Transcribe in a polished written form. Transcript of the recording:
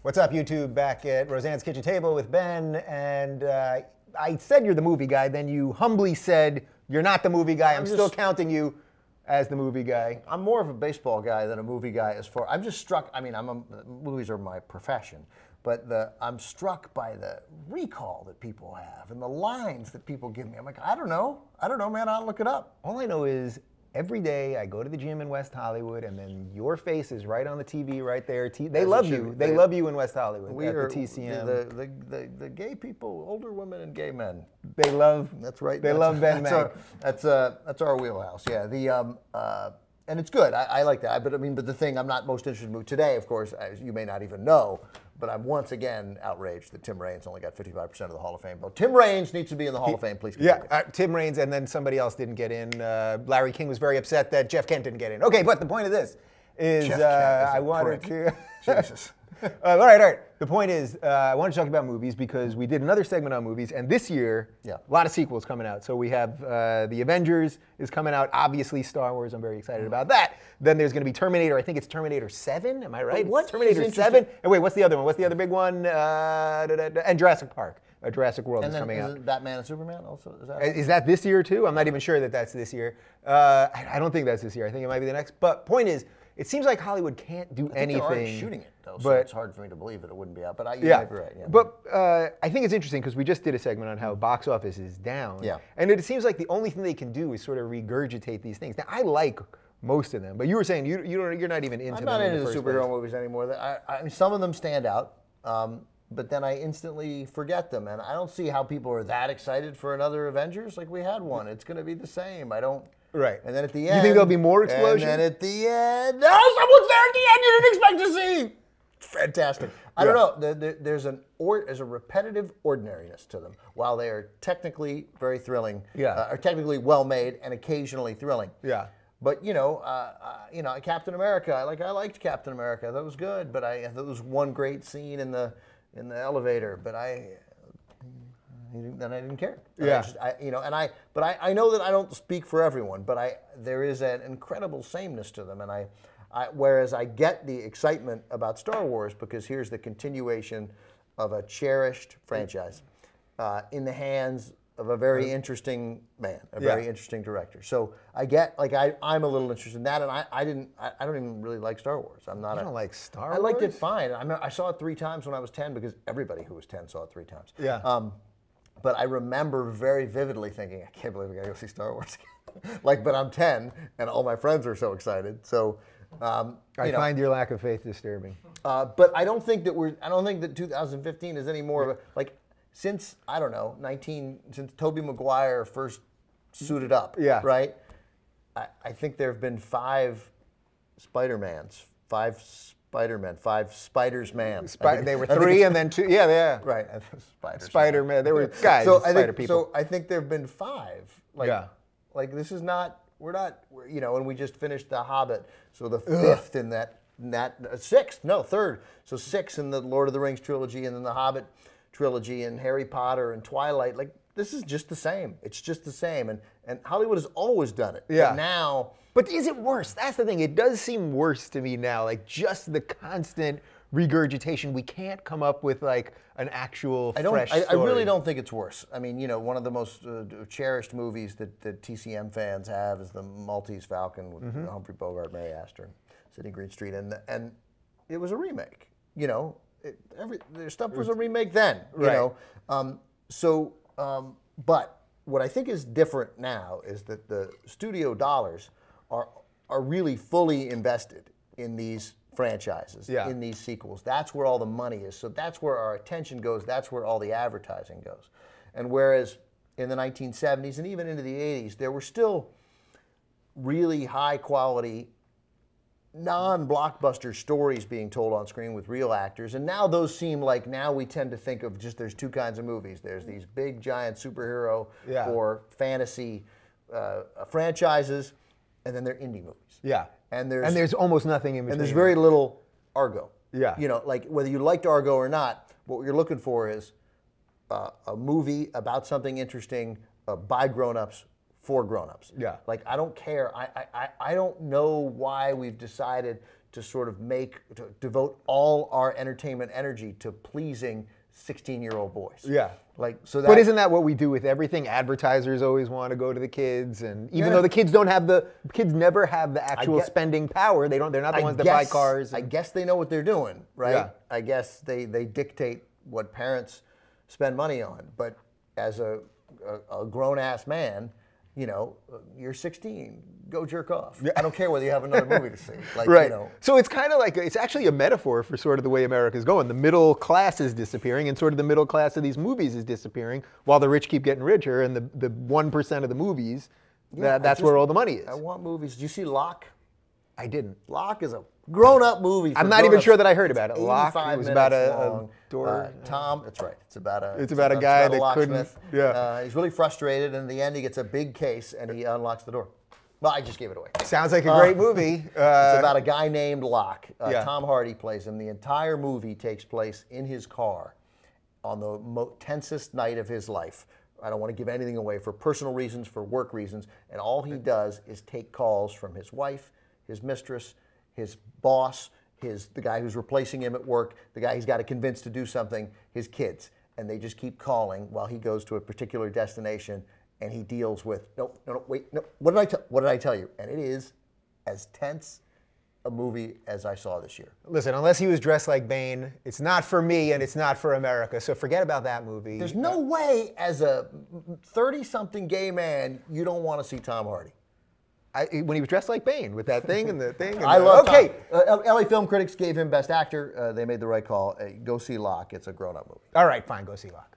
What's up, YouTube? Back at Roseanne's kitchen table with Ben, and I said you're the movie guy. Then you humbly said you're not the movie guy. I'm still counting you as the movie guy. I'm more of a baseball guy than a movie guy. I'm just struck. I mean, movies are my profession, but I'm struck by the recall that people have and the lines that people give me. I'm like, I don't know, man. I'll look it up. All I know is, every day I go to the gym in West Hollywood, and then your face is right on the TV right there. They love you. They love you in West Hollywood at the TCM. The gay people, older women and gay men. They love. That's right. They love Ben Mankiewicz. That's our wheelhouse. Yeah. And it's good. I like that. But the thing I'm not most interested in today, of course, as you may not even know, but I'm once again outraged that Tim Raines only got 55% of the Hall of Fame vote. Tim Raines needs to be in the Hall of Fame, please. Yeah, Tim Raines, and then somebody else didn't get in. Larry King was very upset that Jeff Kent didn't get in. Okay, but the point of this is I wanted to. Jesus. All right. The point is, I wanted to talk about movies because we did another segment on movies, and this year, a lot of sequels coming out. So we have The Avengers is coming out, obviously Star Wars, I'm very excited about that. Then there's going to be Terminator, I think it's Terminator 7, am I right? What? Terminator 7? And wait, what's the other one? What's the other big one? And Jurassic Park. Jurassic World is coming out. And Batman and Superman also? Is that this year too? I'm not even sure that that's this year. I don't think that's this year. I think it might be the next. But point is, it seems like Hollywood can't do anything. They're already shooting it, though, so it's hard for me to believe that it wouldn't be out. But you might be right. Yeah. But I think it's interesting because we just did a segment on how box office is down. Yeah. And it seems like the only thing they can do is sort of regurgitate these things. Now, I like most of them, but you were saying you're not even into them. I'm not into the superhero movies anymore. I mean, some of them stand out, but then I instantly forget them. And I don't see how people are that excited for another Avengers. Like, we had one. It's going to be the same. I don't. Right. And then at the end. You think there'll be more explosions? And then at the end. No, someone's there at the end you didn't expect to see. It's fantastic. I don't know. There's a repetitive ordinariness to them. While they are technically very thrilling, or technically well made and occasionally thrilling. Yeah. But Captain America. I liked Captain America. That was good. But there was one great scene in the elevator. But then I didn't care. Yeah. I know that I don't speak for everyone, but there is an incredible sameness to them, and whereas I get the excitement about Star Wars because here's the continuation of a cherished franchise in the hands of a very interesting man, a very interesting director. So I get, I'm a little interested in that, and I don't even really like Star Wars. I'm not. You don't like Star Wars? I liked it fine. I saw it 3 times when I was 10 because everybody who was 10 saw it 3 times. Yeah. But I remember very vividly thinking, I can't believe we gotta go see Star Wars again. But I'm 10, and all my friends are so excited. So I find your lack of faith disturbing. But I don't think that 2015 is any more of a since since Tobey Maguire first suited up. Yeah. Right. I think there have been 5 Spider-Mans, 5 Spider-Man, 5 Spiders-Man. They were 3 and then 2. Yeah. Right. Spider-Man. They were guys. So I think there have been 5. This is not. And we just finished The Hobbit. So the 5th in that 6th, no 3rd. So 6 in the Lord of the Rings trilogy, and then the Hobbit trilogy, and Harry Potter and Twilight. This is just the same. It's just the same. And Hollywood has always done it. Yeah. But now. But is it worse? That's the thing. It does seem worse to me now. Just the constant regurgitation. We can't come up with an actual fresh story. I really don't think it's worse. I mean, one of the most cherished movies that TCM fans have is the Maltese Falcon with Humphrey Bogart, Mary Astor, Sidney Greenstreet, and it was a remake. Their stuff was a remake then. Right. But what I think is different now is that the studio dollars are really fully invested in these franchises, in these sequels. That's where all the money is. So that's where our attention goes. That's where all the advertising goes. And whereas in the 1970s and even into the 80s, there were still really high quality, non-blockbuster stories being told on screen with real actors. And now those seem now we tend to think of there's 2 kinds of movies. There's these big, giant superhero or fantasy franchises, and then they're indie movies. Yeah. And there's almost nothing in between. And there's very little Argo. Yeah. Whether you liked Argo or not, what you're looking for is a movie about something interesting by grown-ups for grown-ups. Yeah. I don't care. I don't know why we've decided to sort of devote all our entertainment energy to pleasing 16-year-old boys. Yeah. Like so. But isn't that what we do with everything? Advertisers always want to go to the kids, and even though the kids never have the actual spending power. They're not the ones that buy cars. I guess they know what they're doing, right? Yeah. I guess they dictate what parents spend money on. But as a grown-ass man, you know, you're 16. Go jerk off. I don't care whether you have another movie to see. Like, right. You know. So it's kind of like, it's actually a metaphor for sort of the way America's going. The middle class is disappearing, and sort of the middle class of these movies is disappearing, while the rich keep getting richer, and the 1% of the movies, that's where all the money is. I want movies. Did you see Locke? I didn't. Locke is a grown-up movie. I'm not even sure that I heard about it. Locke, it was about a door. Tom, that's right. It's about a guy that couldn't. He's really frustrated, and in the end, he gets a big case, and he unlocks the door. Well, I just gave it away. Sounds like a great movie. It's about a guy named Locke. Tom Hardy plays him. The entire movie takes place in his car on the tensest night of his life. I don't want to give anything away for personal reasons, for work reasons, and all he does is take calls from his wife, his mistress, his boss, the guy who's replacing him at work, the guy he's got to convince to do something, his kids. And they just keep calling while he goes to a particular destination, and he deals with, no, wait, what did I tell you? And it is as tense a movie as I saw this year. Listen, unless he was dressed like Bane, it's not for me and it's not for America, so forget about that movie. There's no way as a 30-something gay man you don't want to see Tom Hardy. When he was dressed like Bane with that thing and the thing. I love Tom. LA Film Critics gave him Best Actor. They made the right call. Go see Locke. It's a grown-up movie. All right, fine, go see Locke.